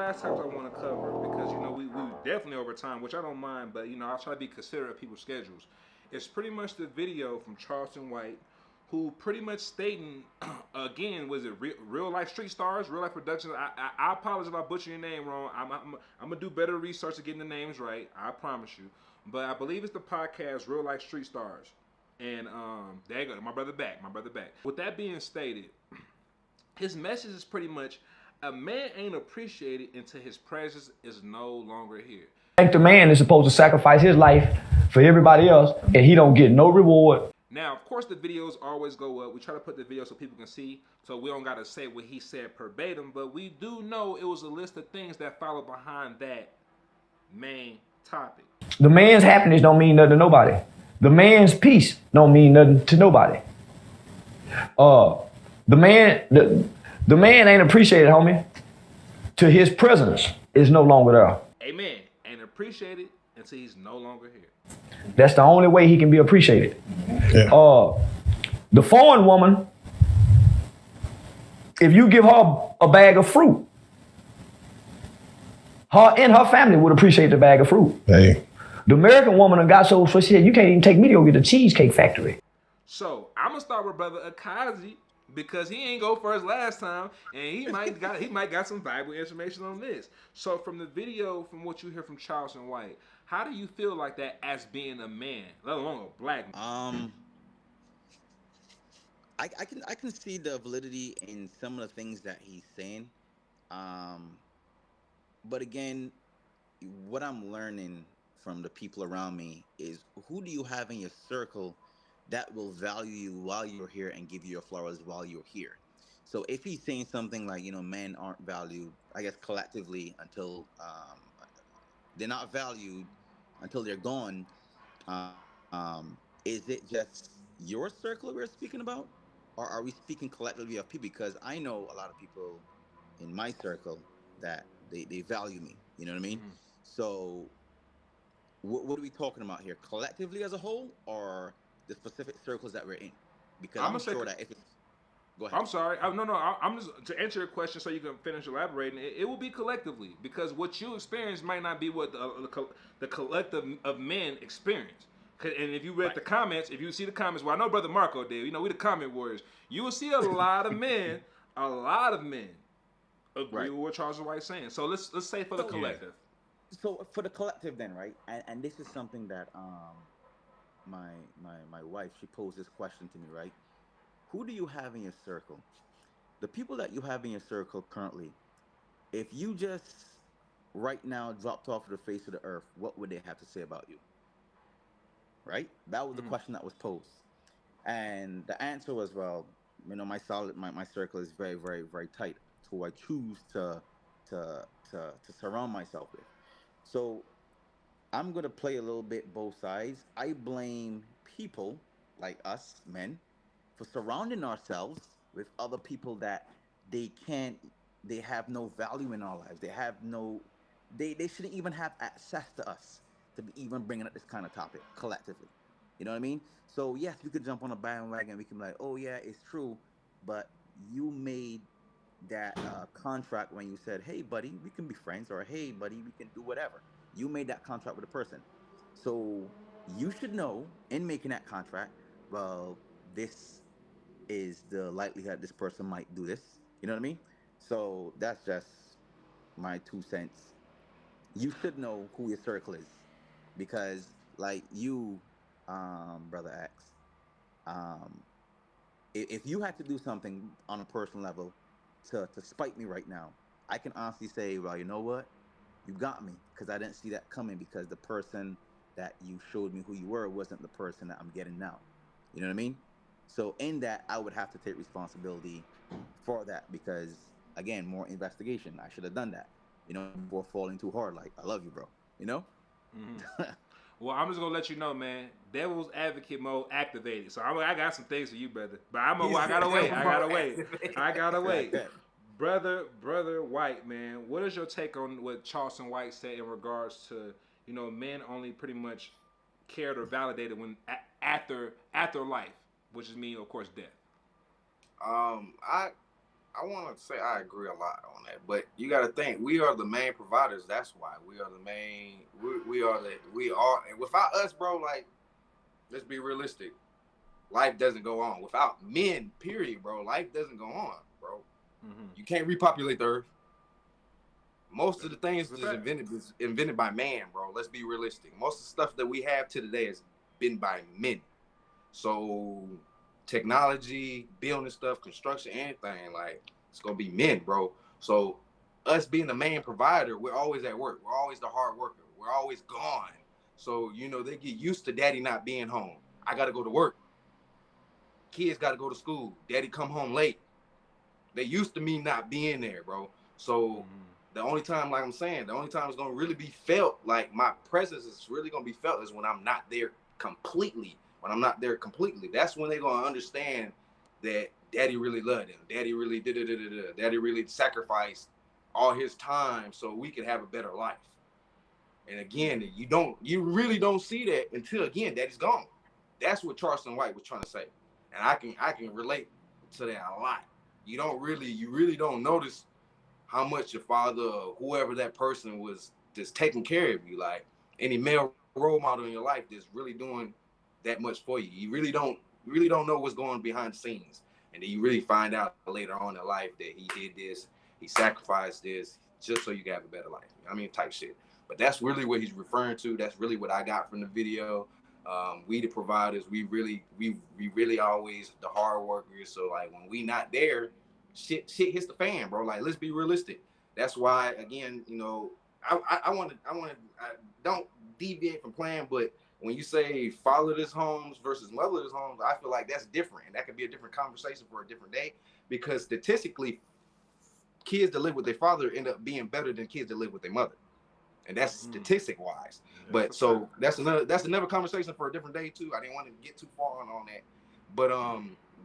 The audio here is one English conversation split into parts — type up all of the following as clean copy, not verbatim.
last topics I want to cover because we definitely over time, which I don't mind, but I'll try to be considerate of people's schedules. It's pretty much the video from Charleston White, who pretty much stating again, was it real life street stars, real life productions? I apologize if I butcher your name wrong. I'm gonna do better research to getting the names right. I promise you. But I believe it's the podcast Real Life Street Stars. And there you go, my brother back, my brother back. With that being stated, his message is pretty much a man ain't appreciated until his presence is no longer here. Like the man is supposed to sacrifice his life for everybody else, and he don't get no reward. Now, of course, the videos always go up. We try to put the video so people can see, so we don't got to say what he said verbatim, but we do know it was a list of things that follow behind that main topic. The man's happiness don't mean nothing to nobody. The man's peace don't mean nothing to nobody. The man ain't appreciated, homie, till his presence is no longer there. Amen. Ain't appreciated until he's no longer here. That's the only way he can be appreciated. Yeah. The foreign woman, if you give her a bag of fruit, her and her family would appreciate the bag of fruit. Hey. The American woman got so she said, you can't even take me to go get the Cheesecake Factory. So I'm gonna start with Brother Akazi because he ain't go first last time, and he might got some valuable information on this. So from the video, from what you hear from Charleston White, how do you feel like that as being a man, let alone a black man? I can see the validity in some of the things that he's saying. But again, what I'm learning from the people around me is, who do you have in your circle that will value you while you're here and give you your flowers while you're here? So if he's saying something like, men aren't valued, I guess collectively, until they're not valued until they're gone, is it just your circle we're speaking about, or are we speaking collectively of people? Because I know a lot of people in my circle that they value me. You know what I mean? Mm-hmm. So what are we talking about here? Collectively as a whole, or the specific circles that we're in? Because I'm sure that if it's... Go ahead. I'm sorry. I'm just, to answer your question so you can finish elaborating, it will be collectively, because what you experience might not be what the collective of men experience. And if you read the comments, if you see the comments, well, I know Brother Marco did, we the comment warriors, you will see a lot of men agree with what Charles White is saying. So let's say for the collective. So for the collective then, right? And this is something that my wife, she posed this question to me, right? Who do you have in your circle? The people that you have in your circle currently, if you just right now dropped off the face of the earth, what would they have to say about you? Right? That was the question that was posed. And the answer was, well, my circle is very, very, very tight, to who I choose to surround myself with. So I'm going to play a little bit both sides. I blame people like us, men, for surrounding ourselves with other people that they have no value in our lives. They shouldn't even have access to us to be even bringing up this kind of topic collectively. You know what I mean? So yes, we could jump on a bandwagon. We can be like, oh yeah, it's true. But you made that contract when you said, hey buddy, we can be friends, or hey buddy, we can do whatever. You made that contract with a person. So you should know in making that contract, well, this is the likelihood this person might do this. You know what I mean? So that's just my 2 cents. You should know who your circle is, because like you, Brother X, if you had to do something on a personal level to spite me right now, I can honestly say, well, you know what? You got me, because I didn't see that coming, because the person that you showed me who you were wasn't the person that I'm getting now. You know what I mean? So in that, I would have to take responsibility for that, because, again, more investigation. I should have done that, before falling too hard. Like, I love you, bro. Mm-hmm. Well, I'm just going to let you know, man, devil's advocate mode activated. So I got some things for you, brother. But I gotta wait. Brother White, man, what is your take on what Charleston White said in regards to, men only pretty much cared or validated when after life, which is mean, of course, death? I I want to say I agree a lot on that, but you got to think we are the main providers. That's why we are the main. We are. And without us, bro, like let's be realistic. Life doesn't go on without men. Period, bro. Life doesn't go on, bro. You can't repopulate the earth. Most of the things is invented by man, bro. Let's be realistic. Most of the stuff that we have to today has been by men. So technology, building stuff, construction, anything, like it's gonna be men, bro. So us being the main provider, we're always at work. We're always the hard worker. We're always gone. So, you know, they get used to daddy not being home. I gotta go to work. Kids gotta go to school. Daddy come home late. They used to me not being there, bro. So the only time, like I'm saying, the only time it's gonna really be felt, like my presence is really gonna be felt, is when I'm not there completely. When I'm not there completely, that's when they're gonna understand that daddy really loved him. Daddy really did. Daddy really sacrificed all his time so we could have a better life. And again, you really don't see that until again, daddy's gone. That's what Charleston White was trying to say, and I can relate to that a lot. You really don't notice how much your father or whoever that person was just taking care of you, like any male role model in your life that's really doing that much for you. You really don't know what's going on behind the scenes. And then you really find out later on in life that he did this, he sacrificed this just so you can have a better life. I mean, type shit. But that's really what he's referring to. That's really what I got from the video. We the providers, we really always the hard workers. So like when we not there, shit hits the fan, bro. Like let's be realistic. That's why again, you know, I don't deviate from plan, but when you say fatherless homes versus motherless homes, I feel like that's different, and that could be a different conversation for a different day. Because statistically, kids that live with their father end up being better than kids that live with their mother, and that's statistic wise. But so that's another conversation for a different day too. I didn't want to get too far on that, but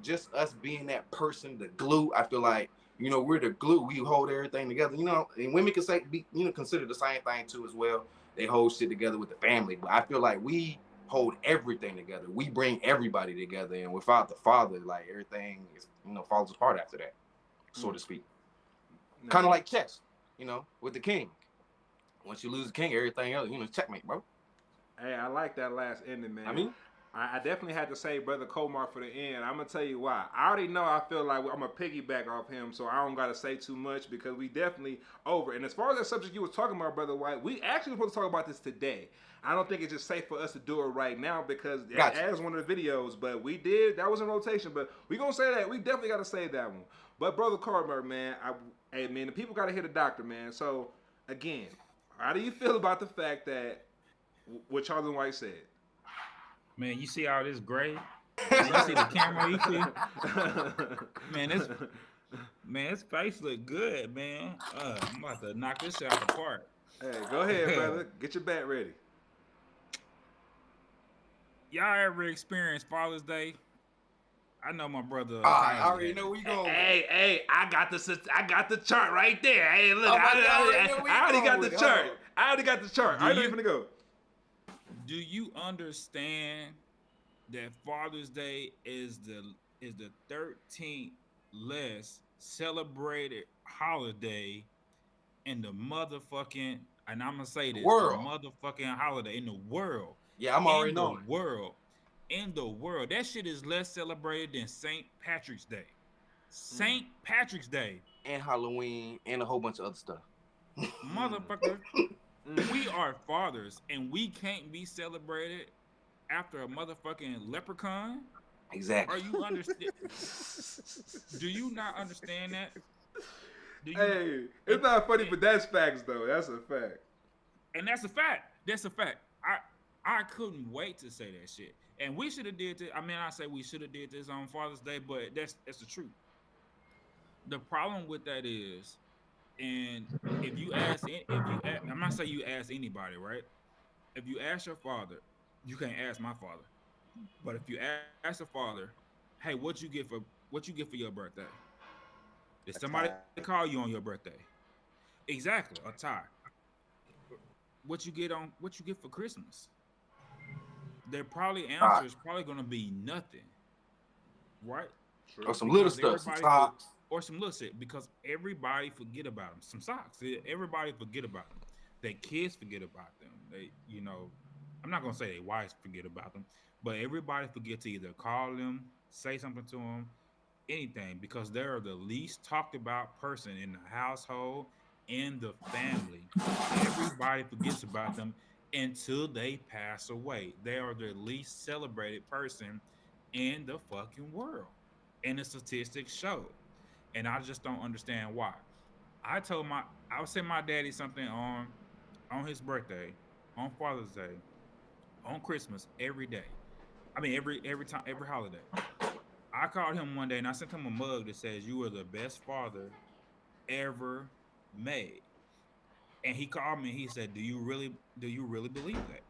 just us being that person, the glue. I feel like, you know, we're the glue. We hold everything together. You know, and women can consider the same thing too as well. They hold shit together with the family, but I feel like we hold everything together. We bring everybody together, and without the father, like everything is, you know, falls apart after that, so to speak. Kind of like chess, you know, with the king. Once you lose the king, everything else, you know, checkmate, bro. Hey, I like that last ending, man. I mean, I definitely had to say Brother Komar for the end. I'm gonna tell you why. I already know I feel like I'm gonna piggyback off him, so I don't gotta say too much because we definitely over. And as far as that subject you was talking about, Brother White, we actually supposed to talk about this today. I don't think it's just safe for us to do it right now because as one of the videos, but we did, that was in rotation, but we gonna say that. We definitely gotta say that one. But Brother Komar, man, hey man, the people gotta hear the doctor, man. So again, how do you feel about the fact that what Charleston White said? Man, you see all this gray? Man, you see the camera? You see? Man, his face look good, man. I'm about to knock this shit out apart. Hey, go ahead, brother. Get your bat ready. Y'all ever experienced Father's Day? I know my brother. I already know where you going. Hey, I got the chart right there. Hey, look, I already got the chart. I already got the chart. I know you're gonna go. Do you understand that Father's Day is the 13th less celebrated holiday in the motherfucking, and I'm gonna say this, world. The motherfucking holiday in the world. Yeah, I'm already knowing. In the world, that shit is less celebrated than St. Patrick's Day. St. Patrick's Day. And Halloween and a whole bunch of other stuff. Motherfucker. We are fathers, and we can't be celebrated after a motherfucking leprechaun. Exactly. Are you understand? Do you not understand that? Hey, it's not funny, but that's facts, though. That's a fact. And that's a fact. That's a fact. I couldn't wait to say that shit. And we should have did this. I mean, I say we should have did this on Father's Day, but that's the truth. The problem with that is, and if you ask, I'm not saying you ask anybody, right? If you ask your father, you can't ask my father. But if you ask a father, hey, what you get for your birthday? Did somebody call you on your birthday? Exactly, a tie. What you get for Christmas? Their probably answer is probably gonna be nothing, right? Or some little stuff, some tops. or some little shit because everybody forget about them. Some socks, everybody forget about them. Their kids forget about them. They, I'm not gonna say their wives forget about them, but everybody forget to either call them, say something to them, anything because they're the least talked about person in the household, in the family. Everybody forgets about them until they pass away. They are the least celebrated person in the fucking world. And the statistics show. And I just don't understand why. I would send my daddy something on his birthday, on Father's Day, on Christmas, every day. I mean every time, every holiday. I called him one day and I sent him a mug that says you are the best father ever made. And he called me and he said, do you really believe that?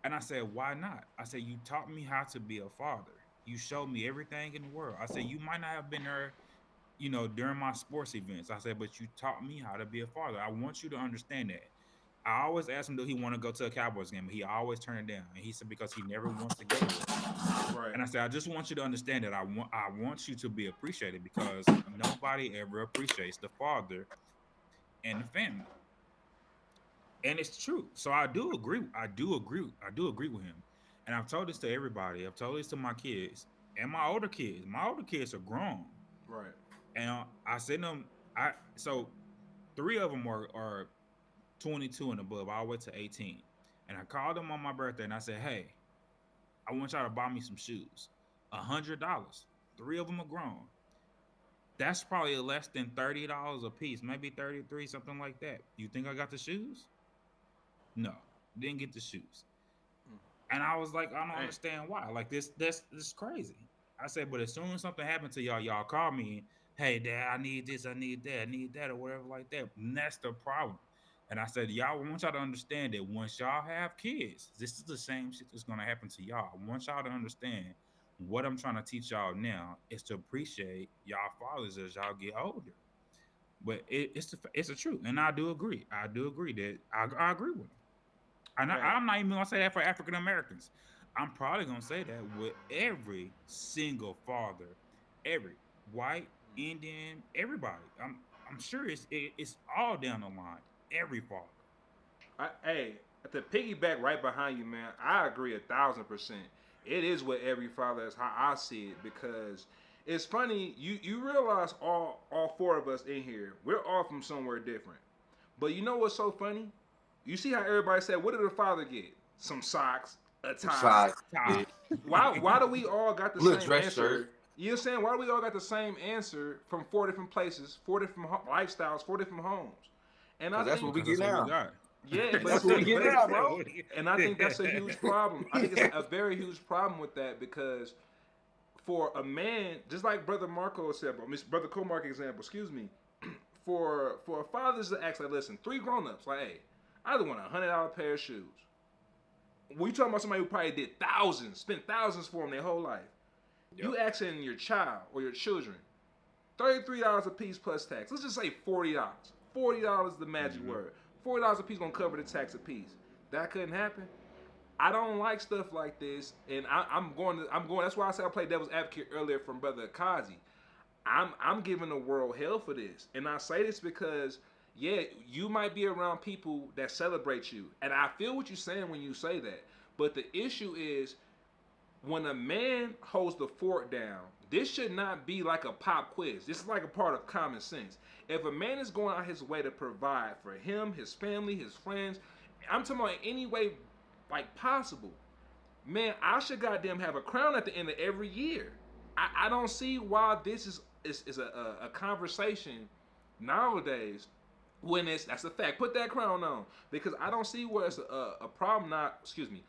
And I said, why not? I said, you taught me how to be a father. You showed me everything in the world. I said, you might not have been there, during my sports events. I said, but you taught me how to be a father. I want you to understand that. I always asked him, do he want to go to a Cowboys game? He always turned it down. And he said, because he never wants to go to one. Right. And I said, I just want you to understand that I want you to be appreciated because nobody ever appreciates the father and the family. And it's true. So I do agree. I do agree. I do agree with him. And I've told this to everybody. I've told this to my kids and my older kids. My older kids are grown. Right. And I send them. So three of them are 22 and above, all the way to 18. And I called them on my birthday and I said, hey, I want y'all to buy me some shoes. $100. Three of them are grown. That's probably less than $30 a piece, maybe 33, something like that. You think I got the shoes? No, didn't get the shoes. And I was like, I don't understand why. Like this is crazy. I said, but as soon as something happened to y'all call me, hey dad, I need this, I need that, I need that, or whatever like that. And that's the problem. And I said, y'all, I want y'all to understand that once y'all have kids, this is the same shit that's gonna happen to y'all. I want y'all to understand what I'm trying to teach y'all now is to appreciate y'all fathers as y'all get older. But it's the truth, and I do agree. I do agree that I agree with him. And Right. I'm not even gonna say that for African Americans. I'm probably gonna say that with every single father, every white, Indian, everybody. I'm sure it's all down the line. Every father. Hey, to piggyback right behind you, man, I agree 1,000%. It is what every father is how I see it because it's funny. You realize all four of us in here, we're all from somewhere different. But you know what's so funny? You see how everybody said, what did the father get? Some socks, a tie. Side. Time. Why do we all got the Little same dress answer? shirt. You know what I'm saying? Why do we all got the same answer from four different places, four different lifestyles, four different homes? And I 'Cause that's think what we Because get that's what now. we got. yeah, but That's what we get now, bro. and I think that's a huge problem. I think it's a very huge problem with that because for a man, just like Brother Marco said, or Miss Brother Comark example, excuse me, for fathers to ask like, listen, three grown-ups, like, hey, I just want $100 pair of shoes. When you talking about somebody who probably did thousands, spent thousands for them their whole life, you asking your child or your children, $33 a piece plus tax. Let's just say $40. $40 is the magic word. $40 a piece gonna cover the tax a piece. That couldn't happen. I don't like stuff like this, and I'm going. That's why I said I played devil's advocate earlier from Brother Kazi. I'm giving the world hell for this, and I say this because yeah, you might be around people that celebrate you, and I feel what you're saying when you say that. But the issue is when a man holds the fort down, this should not be like a pop quiz. This is like a part of common sense. If a man is going out his way to provide for him, his family, his friends, I'm talking about in any way like possible, man, I should goddamn have a crown at the end of every year. I don't see why this is a conversation nowadays when that's a fact. Put that crown on because I don't see where it's a problem. Not excuse me.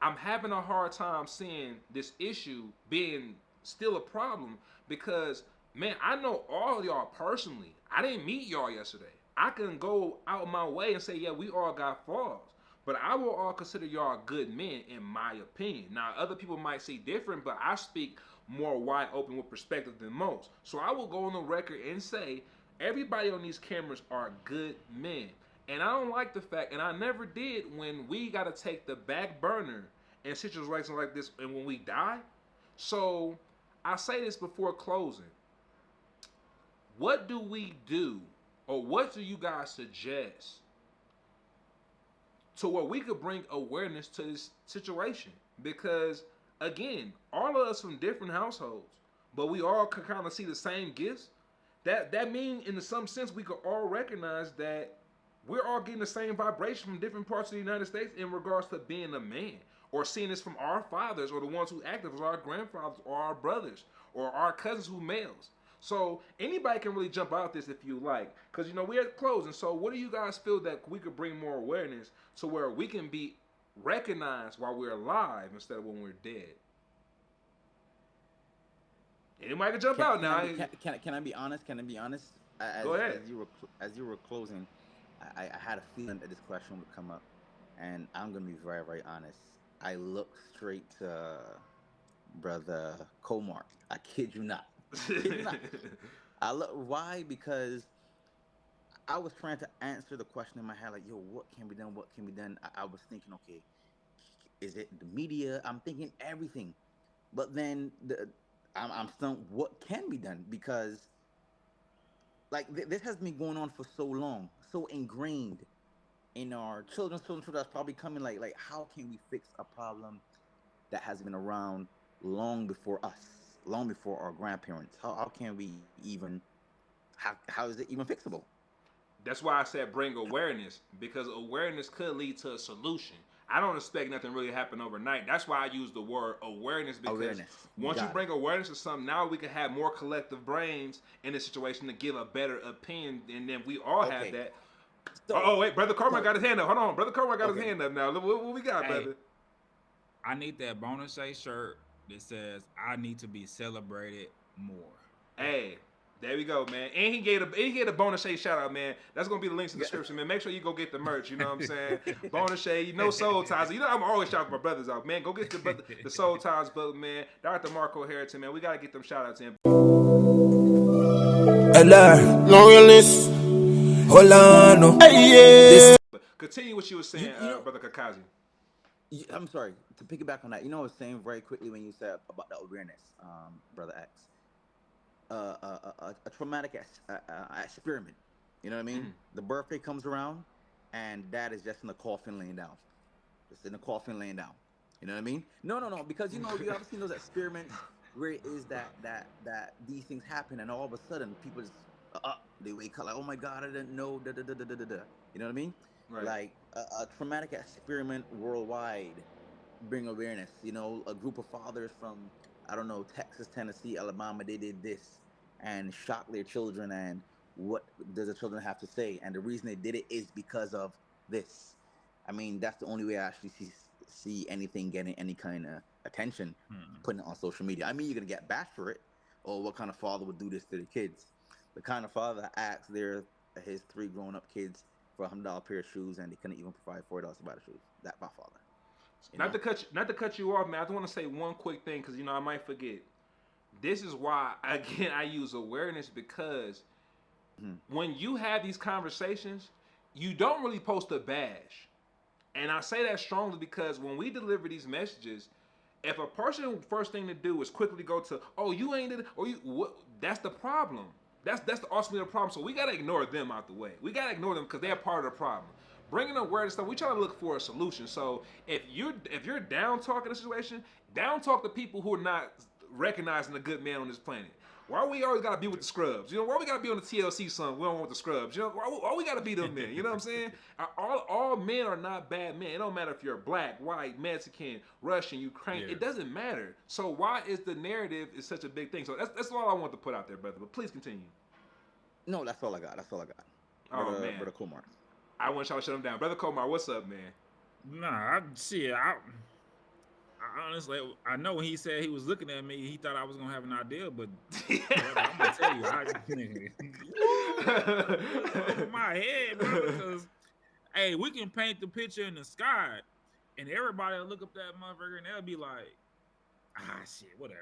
I'm having a hard time seeing this issue being still a problem because, man, I know all of y'all personally. I didn't meet y'all yesterday. I can go out my way and say, yeah, we all got flaws. But I will all consider y'all good men, in my opinion. Now, other people might see different, but I speak more wide open with perspective than most. So I will go on the record and say, everybody on these cameras are good men. And I don't like the fact, and I never did when we got to take the back burner in situations like this and when we die. So I say this before closing. what do we do, or what do you guys suggest to where we could bring awareness to this situation? Because again, all of us from different households, but we all can kind of see the same gifts. That means, in some sense, we could all recognize that we're all getting the same vibration from different parts of the United States in regards to being a man, or seeing this from our fathers, or the ones who act as our grandfathers, or our brothers, or our cousins who males. So anybody can really jump out this if you like, because we're at closing. So what do you guys feel that we could bring more awareness to where we can be recognized while we're alive instead of when we're dead? Anybody can jump out now. Can I be honest? Can I be honest? Go ahead. As you were closing, I had a feeling that this question would come up, and I'm gonna be very, very honest. I looked straight to brother Komar. I kid you not. Kid you not. Why? Because I was trying to answer the question in my head, like, yo, what can be done? What can be done? I was thinking, okay, is it the media? I'm thinking everything, but then I'm stumped. What can be done? Because like this has been going on for so long, so ingrained in our children's that's probably coming. Like how can we fix a problem that has been around long before us, long before our grandparents? How can we even? How is it even fixable? That's why I said bring awareness, because awareness could lead to a solution. I don't expect nothing really to happen overnight. That's why I use the word awareness, because once you bring awareness to something, now we can have more collective brains in the situation to give a better opinion, and then we all have that. So, wait, Brother Carmine got his hand up. Hold on, Brother Carmine got his hand up now. What we got, brother? I need that bonus shirt that says I need to be celebrated more. Hey. There we go, man. And he gave a bonus shade shout out, man. That's gonna be the links in the description, man. Make sure you go get the merch. You know what I'm saying? Bonus shade, soul ties. I'm always shouting my brothers out, man. Go get the soul ties, but man, Dr. Marco Harrington, man. We gotta get them shout outs in. No realness. Hold on. Hey, yeah. Continue what you were saying, Brother Kakazi. I'm sorry to piggyback on that. I was saying very quickly when you said about the awareness, Brother X. A traumatic experiment. You know what I mean? Mm. The birthday comes around, and dad is just in the coffin laying down. Just in the coffin laying down. You know what I mean? No. Because you ever seen those experiments where it is that these things happen, and all of a sudden people just they wake up like, oh my God, I didn't know. You know what I mean? Right. Like a traumatic experiment worldwide, bring awareness. A group of fathers from, I don't know, Texas, Tennessee, Alabama, they did this and shocked their children, and what does the children have to say? And the reason they did it is because of this. I mean, that's the only way I actually see anything getting any kind of attention, putting it on social media. I mean, you're going to get bashed for it, or what kind of father would do this to the kids? The kind of father that asks his 3 grown-up kids for $100 pair of shoes, and they couldn't even provide $4 to buy the shoes. That's my father. Not to cut you off, man. I just want to say one quick thing, because I might forget. This is why, again, I use awareness, because when you have these conversations, you don't really post a bash. And I say that strongly because when we deliver these messages, if a person first thing to do is quickly go to, oh, you ain't it, or you, what? That's the problem. That's the ultimate problem. So we gotta ignore them out the way. We gotta ignore them because they're part of the problem. Bringing awareness stuff, we try to look for a solution. So if you're down talking the situation, down talk the people who are not recognizing a good man on this planet. Why we always gotta be with the scrubs? Why we gotta be on the TLC song? We don't want the scrubs. Why we gotta be them men? You know what I'm saying? All men are not bad men. It don't matter if you're black, white, Mexican, Russian, Ukrainian. Yeah. It doesn't matter. So why is the narrative is such a big thing? So that's all I want to put out there, brother. But please continue. No, that's all I got. Oh, man. Brother Komar. I want y'all to shut him down. Brother Komar, what's up, man? Nah, I honestly, I know when he said he was looking at me, he thought I was gonna have an idea, but I'm gonna tell you, my head, bro, because hey, we can paint the picture in the sky, and everybody will look up that motherfucker, and they'll be like, shit, whatever.